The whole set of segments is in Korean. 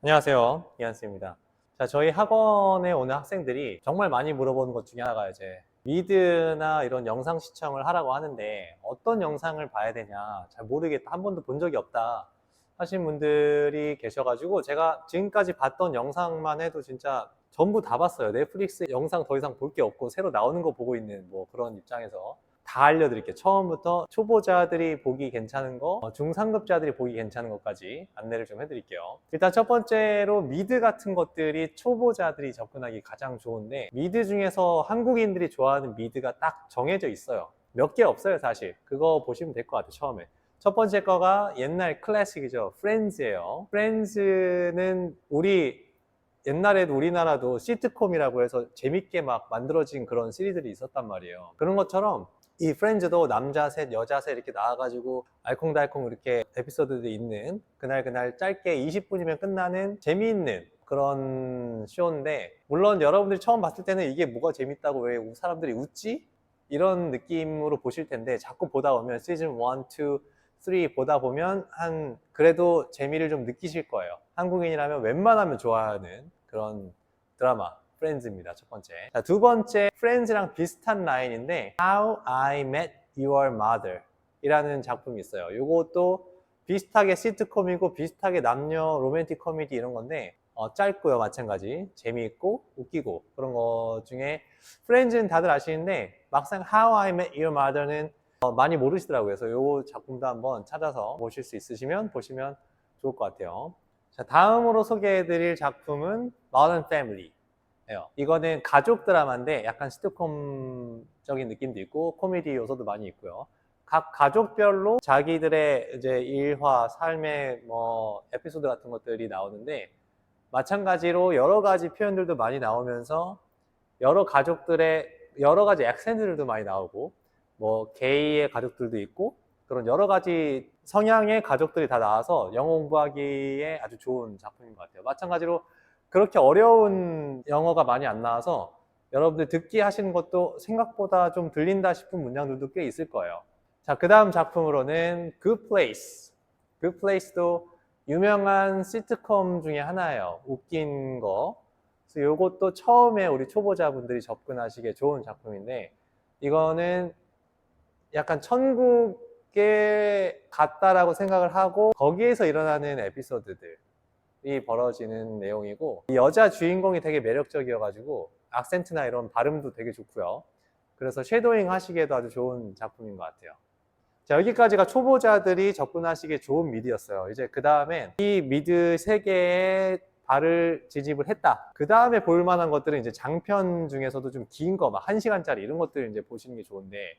안녕하세요. 이한스입니다. 자, 저희 학원에 오는 학생들이 정말 많이 물어보는 것 중에 하나가 이제 미드나 이런 영상 시청을 하라고 하는데 어떤 영상을 봐야 되냐 잘 모르겠다, 한 번도 본 적이 없다 하신 분들이 계셔가지고 제가 지금까지 봤던 영상만 해도 진짜 전부 다 봤어요. 넷플릭스 영상 더 이상 볼 게 없고 새로 나오는 거 보고 있는 뭐 그런 입장에서 다 알려드릴게요. 처음부터 초보자들이 보기 괜찮은 거, 중상급자들이 보기 괜찮은 것까지 안내를 좀 해드릴게요. 일단 첫 번째로 미드 같은 것들이 초보자들이 접근하기 가장 좋은데, 미드 중에서 한국인들이 좋아하는 미드가 딱 정해져 있어요. 몇 개 없어요, 사실. 그거 보시면 될 것 같아요, 처음에. 첫 번째 거가 옛날 클래식이죠. 프렌즈예요. 프렌즈는 옛날에도 우리나라도 시트콤이라고 해서 재밌게 막 만들어진 그런 시리즈들이 있었단 말이에요. 그런 것처럼 이 프렌즈도 남자 셋, 여자 셋 이렇게 나와가지고 알콩달콩 이렇게 에피소드들이 있는 그날 짧게 20분이면 끝나는 재미있는 그런 쇼인데, 물론 여러분들이 처음 봤을 때는 이게 뭐가 재밌다고 왜 사람들이 웃지? 이런 느낌으로 보실 텐데, 자꾸 보다 보면 시즌 1, 2, 3 보다 보면 그래도 재미를 좀 느끼실 거예요. 한국인이라면 웬만하면 좋아하는 그런 드라마 프렌즈입니다. 첫 번째. 자, 두 번째, 프렌즈랑 비슷한 라인인데 How I Met Your Mother 이라는 작품이 있어요. 이것도 비슷하게 시트콤이고 비슷하게 남녀 로맨틱 코미디 이런 건데 짧고요. 마찬가지 재미있고 웃기고 그런 것 중에 프렌즈는 다들 아시는데 막상 How I Met Your Mother는 많이 모르시더라고요. 그래서 이 작품도 한번 찾아서 보실 수 있으시면 보시면 좋을 것 같아요. 자, 다음으로 소개해드릴 작품은 Modern Family. 이거는 가족 드라마인데 약간 시트콤적인 느낌도 있고 코미디 요소도 많이 있고요. 각 가족별로 자기들의 이제 일화, 삶의 뭐 에피소드 같은 것들이 나오는데, 마찬가지로 여러 가지 표현들도 많이 나오면서 여러 가족들의 여러 가지 액센트들도 많이 나오고, 뭐 게이의 가족들도 있고 그런 여러 가지 성향의 가족들이 다 나와서 영어 공부하기에 아주 좋은 작품인 것 같아요. 마찬가지로 그렇게 어려운 영어가 많이 안 나와서 여러분들 듣기 하시는 것도 생각보다 좀 들린다 싶은 문장들도 꽤 있을 거예요. 자, 그 다음 작품으로는 Good Place. Good Place도 유명한 시트콤 중에 하나예요. 웃긴 거. 그래서 이것도 처음에 우리 초보자분들이 접근하시기에 좋은 작품인데, 이거는 약간 천국에 갔다라고 생각을 하고 거기에서 일어나는 에피소드들이 벌어지는 내용이고, 이 여자 주인공이 되게 매력적이어가지고 악센트나 이런 발음도 되게 좋고요. 그래서 쉐도잉 하시기에도 아주 좋은 작품인 것 같아요. 자, 여기까지가 초보자들이 접근하시기에 좋은 미드였어요. 이제 그 다음에 이 미드 세개에 발을 지집을 했다. 그 다음에 볼 만한 것들은 이제 장편 중에서도 좀 긴 거, 막 1시간짜리 이런 것들을 이제 보시는 게 좋은데,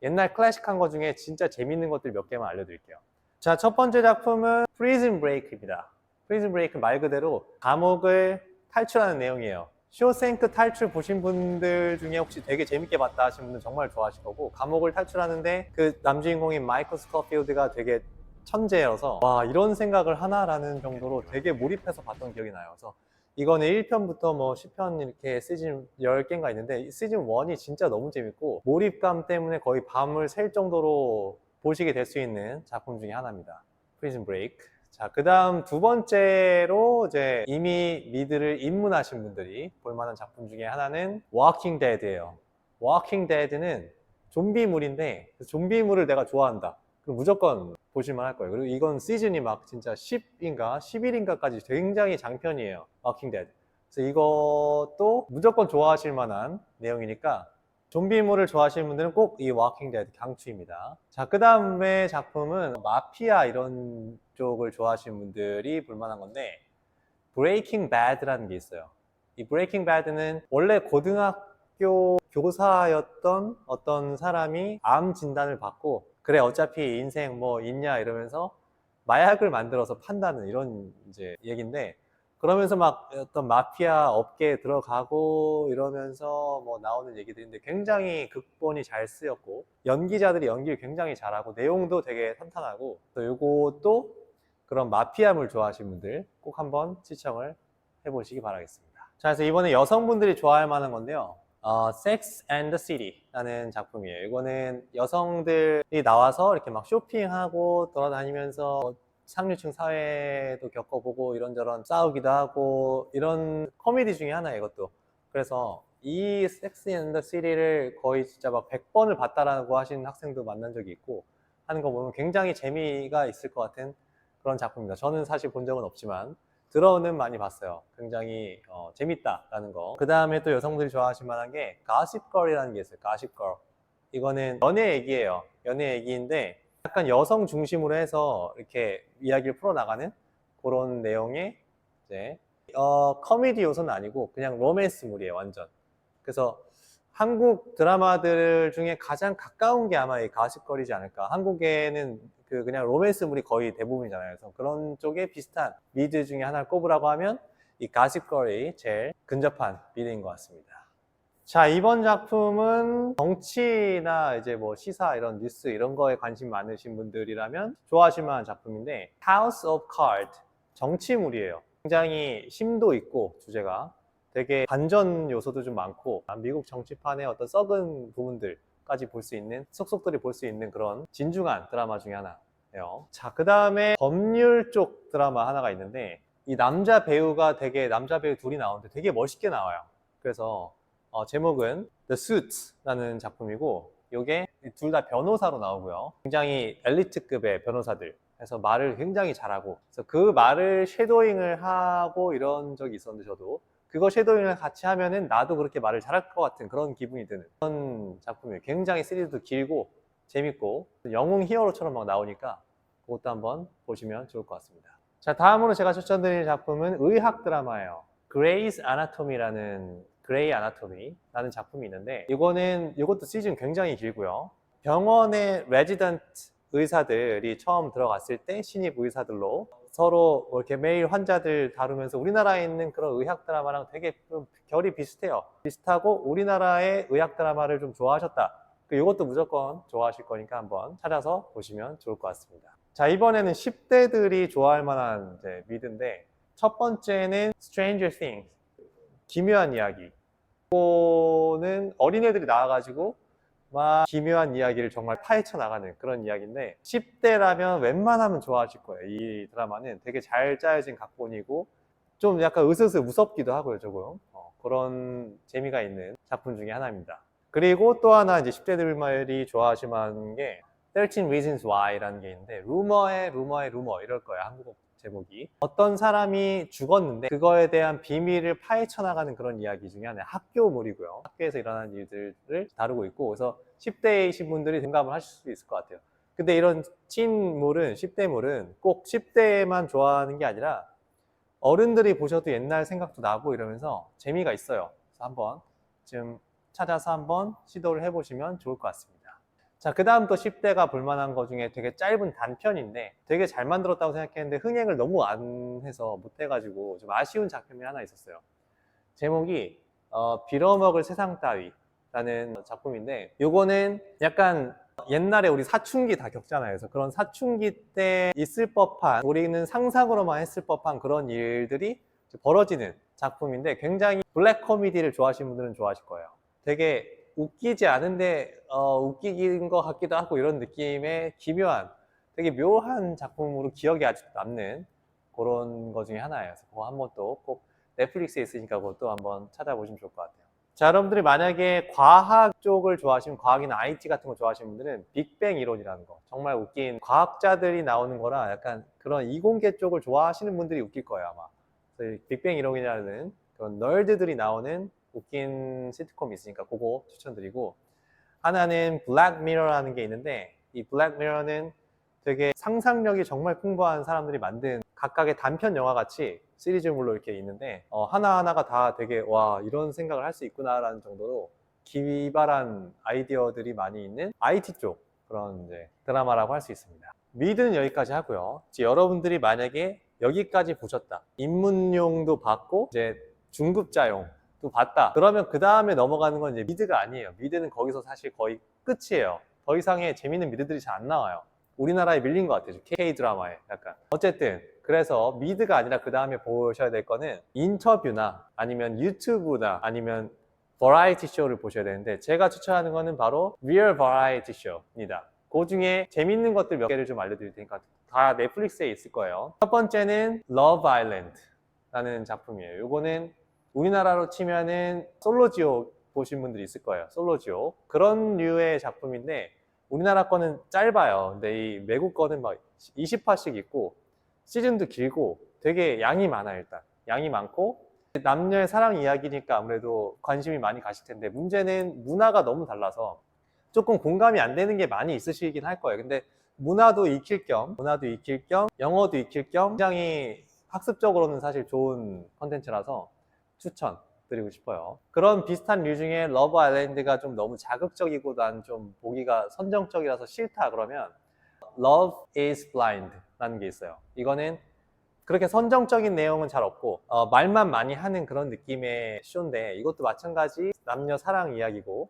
옛날 클래식한 거 중에 진짜 재밌는 것들 몇 개만 알려드릴게요. 자, 첫 번째 작품은 프리즌 브레이크입니다. 프리즌 브레이크 말 그대로 감옥을 탈출하는 내용이에요. 쇼생크 탈출 보신 분들 중에 혹시 되게 재밌게 봤다 하신 분들 정말 좋아하실 거고, 감옥을 탈출하는데 그 남주인공인 마이클 스코필드가 되게 천재여서 와, 이런 생각을 하나라는 정도로 되게 몰입해서 봤던 기억이 나요. 그래서 이거는 1편부터 뭐 10편 이렇게 시즌 10개인가 있는데 시즌 1이 진짜 너무 재밌고 몰입감 때문에 거의 밤을 샐 정도로 보시게 될 수 있는 작품 중에 하나입니다. 프리즌 브레이크. 자, 그 다음 두 번째로 이제 이미 미드를 입문하신 분들이 볼만한 작품 중에 하나는 워킹 데드예요. 워킹 데드는 좀비물인데 좀비물을 내가 좋아한다. 그럼 무조건 보실만 할 거예요. 그리고 이건 시즌이 막 진짜 10인가 11인가까지 굉장히 장편이에요. 워킹 데드. 그래서 이것도 무조건 좋아하실 만한 내용이니까 좀비물을 좋아하시는 분들은 꼭 이 워킹 데드 강추입니다. 자, 그 다음에 작품은 마피아 이런 쪽을 좋아하시는 분들이 볼만한 건데, 브레이킹 배드라는 게 있어요. 이 브레이킹 배드는 원래 고등학교 교사였던 어떤 사람이 암 진단을 받고, 그래 어차피 인생 뭐 있냐 이러면서 마약을 만들어서 판다는 이런 이제 얘기인데, 그러면서 막 어떤 마피아 업계에 들어가고 이러면서 뭐 나오는 얘기들인데 굉장히 극본이 잘 쓰였고 연기자들이 연기를 굉장히 잘하고 내용도 되게 탄탄하고, 또 요것도 그런 마피아물 좋아하시는 분들 꼭 한번 시청을 해보시기 바라겠습니다. 자, 그래서 이번에 여성분들이 좋아할 만한 건데요. Sex and the City라는 작품이에요. 이거는 여성들이 나와서 이렇게 막 쇼핑하고 돌아다니면서 상류층 사회도 겪어보고 이런저런 싸우기도 하고 이런 코미디 중에 하나예요, 이것도. 그래서 이 섹스 앤 더 시티를 거의 진짜 막 100번을 봤다라고 하시는 학생도 만난 적이 있고 하는 거 보면 굉장히 재미가 있을 것 같은 그런 작품입니다. 저는 사실 본 적은 없지만 들어는 많이 봤어요. 굉장히 재밌다라는 거. 그 다음에 또 여성들이 좋아하실 만한 게 가십걸이라는 게 있어요. 가십걸. 이거는 연애 얘기예요. 연애 얘기인데 약간 여성 중심으로 해서 이렇게 이야기를 풀어나가는 그런 내용의 이제 코미디 요소는 아니고 그냥 로맨스물이에요, 완전. 그래서 한국 드라마들 중에 가장 가까운 게 아마 이 가십걸이지 않을까. 한국에는 그냥 로맨스물이 거의 대부분이잖아요. 그래서 그런 쪽에 비슷한 미드 중에 하나를 꼽으라고 하면 이 가십걸이 제일 근접한 미드인 것 같습니다. 자, 이번 작품은 정치나 이제 뭐 시사 이런 뉴스 이런 거에 관심 많으신 분들이라면 좋아하실 만한 작품인데 House of Cards, 정치물이에요. 굉장히 심도 있고 주제가 되게 반전 요소도 좀 많고 미국 정치판의 어떤 썩은 부분들까지 볼 수 있는 속속들이 볼 수 있는 그런 진중한 드라마 중에 하나예요. 자, 그 다음에 법률 쪽 드라마 하나가 있는데 이 남자 배우가 남자 배우 둘이 나오는데 되게 멋있게 나와요. 그래서 제목은 The Suits라는 작품이고 이게 둘 다 변호사로 나오고요. 굉장히 엘리트급의 변호사들 해서 말을 굉장히 잘하고 그래서 그 말을 쉐도잉을 하고 이런 적이 있었는데 저도 그거 쉐도잉을 같이 하면은 나도 그렇게 말을 잘할 것 같은 그런 기분이 드는 그런 작품이에요. 굉장히 시리즈도 길고 재밌고 영웅 히어로처럼 막 나오니까 그것도 한번 보시면 좋을 것 같습니다. 자, 다음으로 제가 추천드릴 작품은 의학 드라마예요. 그레이스 아나토미라는 작품이 있는데 이것도 시즌 굉장히 길고요. 병원의 레지던트 의사들이 처음 들어갔을 때 신입 의사들로 서로 이렇게 매일 환자들 다루면서 우리나라에 있는 그런 의학 드라마랑 되게 좀 결이 비슷해요. 비슷하고 우리나라의 의학 드라마를 좀 좋아하셨다. 이것도 무조건 좋아하실 거니까 한번 찾아서 보시면 좋을 것 같습니다. 자, 이번에는 10대들이 좋아할 만한 미드인데 첫 번째는 Stranger Things, 기묘한 이야기. 이거는 어린애들이 나와가지고 막 기묘한 이야기를 정말 파헤쳐 나가는 그런 이야기인데 10대라면 웬만하면 좋아하실 거예요. 이 드라마는 되게 잘 짜여진 각본이고 좀 약간 으스스 무섭기도 하고요, 조금. 그런 재미가 있는 작품 중에 하나입니다. 그리고 또 하나 이제 10대들이 좋아하실 만한 게 13 Reasons Why라는 게 있는데 루머의 루머 이럴 거예요, 한국어 제목이. 어떤 사람이 죽었는데 그거에 대한 비밀을 파헤쳐 나가는 그런 이야기 중에 하나예요. 학교물이고요. 학교에서 일어나는 일들을 다루고 있고 그래서 10대이신 분들이 공감을 하실 수 있을 것 같아요. 근데 이런 찐물은 10대물은 꼭 10대만 좋아하는 게 아니라 어른들이 보셔도 옛날 생각도 나고 이러면서 재미가 있어요. 그래서 한번 좀 찾아서 한번 시도를 해보시면 좋을 것 같습니다. 자, 그 다음 또 10대가 볼만한 거 중에 되게 짧은 단편인데 되게 잘 만들었다고 생각했는데 흥행을 너무 안 해서 못해가지고 좀 아쉬운 작품이 하나 있었어요. 제목이 빌어먹을 세상 따위라는 작품인데 요거는 약간 옛날에 우리 사춘기 다 겪잖아요. 그래서 그런 사춘기 때 있을 법한 우리는 상상으로만 했을 법한 그런 일들이 벌어지는 작품인데 굉장히 블랙 코미디를 좋아하시는 분들은 좋아하실 거예요. 되게 웃기지 않은데 웃기긴 것 같기도 하고 이런 느낌의 기묘한 되게 묘한 작품으로 기억이 아직도 남는 그런 거 중에 하나예요. 그래서 그거 한번 또 꼭 넷플릭스에 있으니까 그것도 한번 찾아보시면 좋을 것 같아요. 자, 여러분들이 만약에 과학 쪽을 좋아하시면 과학이나 IT 같은 거 좋아하시는 분들은 빅뱅 이론이라는 거 정말 웃긴 과학자들이 나오는 거라 약간 그런 이공계 쪽을 좋아하시는 분들이 웃길 거예요 아마. 그래서 빅뱅 이론이라는 그런 널드들이 나오는 웃긴 시트콤이 있으니까 그거 추천드리고 하나는 블랙미러라는 게 있는데 이 블랙미러는 되게 상상력이 정말 풍부한 사람들이 만든 각각의 단편 영화 같이 시리즈물로 이렇게 있는데 하나하나가 다 되게 와 이런 생각을 할 수 있구나 라는 정도로 기발한 아이디어들이 많이 있는 IT 쪽 그런 이제 드라마라고 할 수 있습니다. 미드는 여기까지 하고요. 이제 여러분들이 만약에 여기까지 보셨다. 입문용도 봤고 이제 중급자용도 봤다. 그러면 그 다음에 넘어가는 건 이제 미드가 아니에요. 미드는 거기서 사실 거의 끝이에요. 더 이상의 재밌는 미드들이 잘 안 나와요. 우리나라에 밀린 것 같아요. K-드라마에 약간. 어쨌든 그래서 미드가 아니라 그 다음에 보셔야 될 거는 인터뷰나 아니면 유튜브나 아니면 버라이티 쇼를 보셔야 되는데 제가 추천하는 거는 바로 리얼 버라이티 쇼입니다. 그 중에 재밌는 것들 몇 개를 좀 알려드릴 테니까 다 넷플릭스에 있을 거예요. 첫 번째는 러브 아일랜드라는 작품이에요. 이거는 우리나라로 치면은 솔로지옥 보신 분들이 있을 거예요. 솔로지옥. 그런 류의 작품인데 우리나라 거는 짧아요. 근데 이 외국 거는 막 20화씩 있고 시즌도 길고 되게 양이 많아요. 일단 양이 많고 남녀의 사랑 이야기니까 아무래도 관심이 많이 가실 텐데 문제는 문화가 너무 달라서 조금 공감이 안 되는 게 많이 있으시긴 할 거예요. 근데 문화도 익힐 겸 영어도 익힐 겸 굉장히 학습적으로는 사실 좋은 컨텐츠라서 추천드리고 싶어요. 그런 비슷한 류 중에 러브 아일랜드가 좀 너무 자극적이고 난 좀 보기가 선정적이라서 싫다 그러면 Love is Blind 라는 게 있어요. 이거는 그렇게 선정적인 내용은 잘 없고 말만 많이 하는 그런 느낌의 쇼인데 이것도 마찬가지 남녀 사랑 이야기고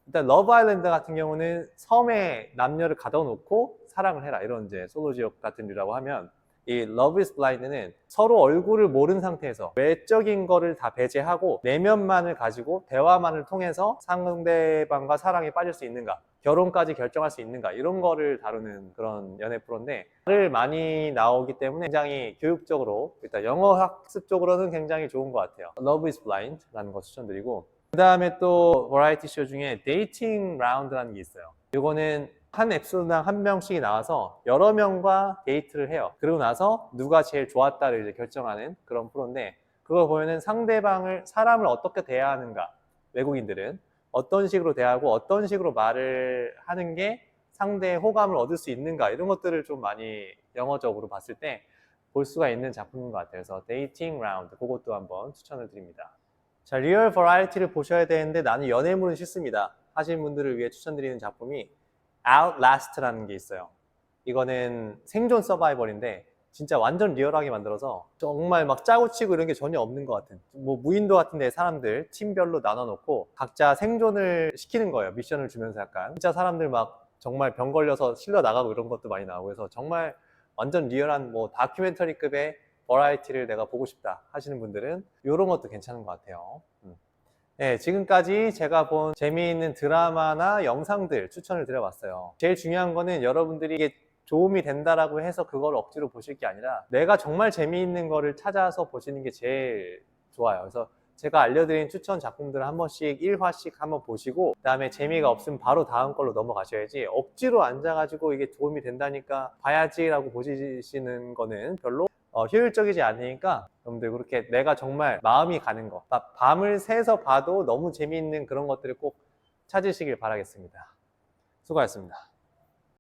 일단 러브 아일랜드 같은 경우는 섬에 남녀를 가둬놓고 사랑을 해라 이런 이제 솔로지옥 같은 류라고 하면 이 Love is Blind는 서로 얼굴을 모르는 상태에서 외적인 거를 다 배제하고 내면만을 가지고 대화만을 통해서 상대방과 사랑에 빠질 수 있는가 결혼까지 결정할 수 있는가 이런 거를 다루는 그런 연애 프로인데 말을 많이 나오기 때문에 굉장히 교육적으로 일단 영어 학습적으로는 굉장히 좋은 것 같아요. Love is Blind라는 거 추천드리고 그 다음에 또 버라이티 쇼 중에 데이팅 라운드라는 게 있어요. 이거는 한 에피소드당 한 명씩이 나와서 여러 명과 데이트를 해요. 그리고 나서 누가 제일 좋았다를 이제 결정하는 그런 프로인데 그걸 보면은 사람을 어떻게 대해야 하는가 외국인들은 어떤 식으로 대하고 어떤 식으로 말을 하는 게 상대의 호감을 얻을 수 있는가 이런 것들을 좀 많이 영어적으로 봤을 때 볼 수가 있는 작품인 것 같아요. 그래서 데이팅 라운드 그것도 한번 추천을 드립니다. 자, 리얼 버라이티를 보셔야 되는데 나는 연애물은 싫습니다 하시는 분들을 위해 추천드리는 작품이 Outlast라는 게 있어요. 이거는 생존 서바이벌인데 진짜 완전 리얼하게 만들어서 정말 막 짜고 치고 이런 게 전혀 없는 것 같은 뭐 무인도 같은 데 사람들 팀별로 나눠 놓고 각자 생존을 시키는 거예요. 미션을 주면서 약간 진짜 사람들 막 정말 병 걸려서 실려 나가고 이런 것도 많이 나오고 해서 정말 완전 리얼한 뭐 다큐멘터리급의 버라이티를 내가 보고 싶다 하시는 분들은 이런 것도 괜찮은 것 같아요. 네, 지금까지 제가 본 재미있는 드라마나 영상들 추천을 드려봤어요. 제일 중요한 거는 여러분들이 이게 도움이 된다라고 해서 그걸 억지로 보실 게 아니라 내가 정말 재미있는 거를 찾아서 보시는 게 제일 좋아요. 그래서 제가 알려드린 추천 작품들을 한 번씩 1화씩 한번 보시고 그 다음에 재미가 없으면 바로 다음 걸로 넘어가셔야지 억지로 앉아가지고 이게 도움이 된다니까 봐야지라고 보시는 거는 별로 효율적이지 않으니까 여러분들 그렇게 내가 정말 마음이 가는 거 밤을 새서 봐도 너무 재미있는 그런 것들을 꼭 찾으시길 바라겠습니다. 수고하셨습니다.